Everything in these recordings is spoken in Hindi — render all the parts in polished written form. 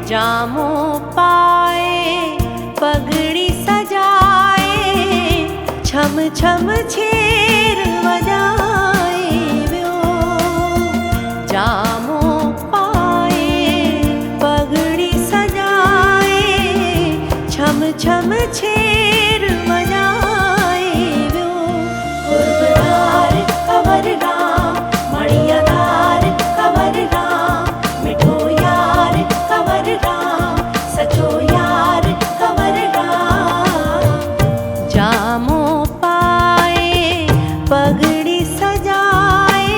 जामो पाए पगड़ी सजाए, छम छम छेर वजाए व्यो। जामो पाए पगड़ी सजाए, छम छम छेर वजाए व्यो। उर्वदार कंवर राम मणियादार कंवर राम, मिठो यार कंवर राम सचो यार कंवर राम। जामो पाए पगड़ी सजाए,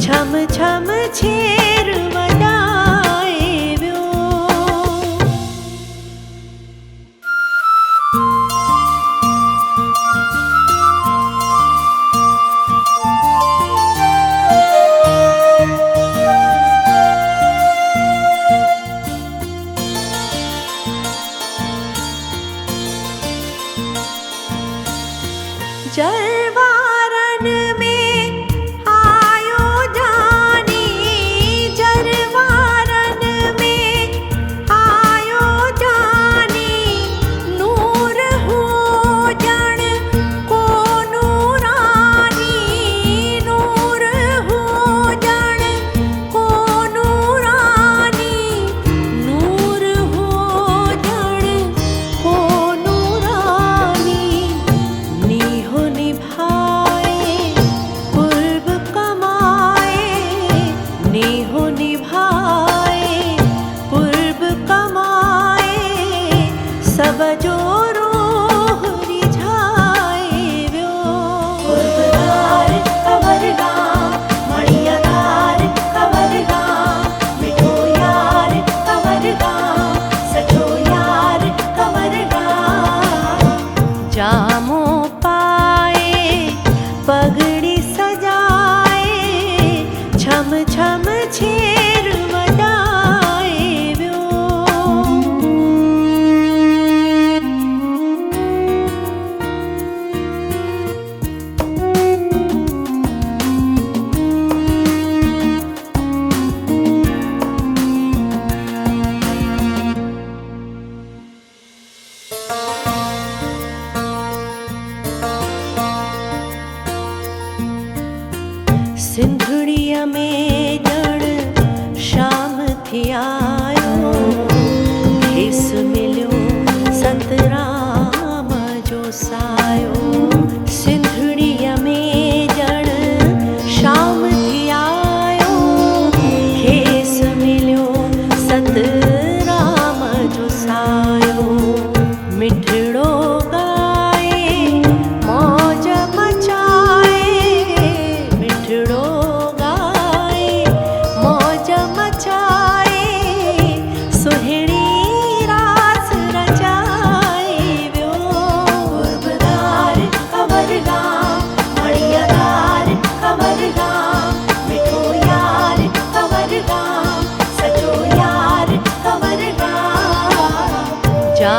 छम छम छेर वजाए व्यो। जरवारन में आयो जानी, जरवारन में आयो जानी, नूर हो जण को नूरानी, नूर हो जण को नूरानी, नूर हो जण को नूरानी। नीहो निभाए पूर्व कमाए, नीहो निभाए पूर्व कमाए, सब जो रोह रिझाए व्यो। उर्वदार कंवर राम मणियादार कंवर राम, मिठो यार कंवर राम सचो यार कंवर राम। जामो पाए पगड़ी सजाए, छम छम छेर वजाए व्यो। सिंधुड़िया में जण शाम थी आयो, खेस मिलियो संतराम जो सायो। सिंधुड़िया में जण शाम थी आयो, खेस मिलियो संतराम जो सायो। मिठड़ो गाए मौज मचाए, मिठड़ो गाए मौज मचाए, सुहिणी रास रचाए व्यो। उर्वदार कंवर राम मणियादार कंवर राम, मिठो यार कंवर राम सचो यार कंवर राम। जा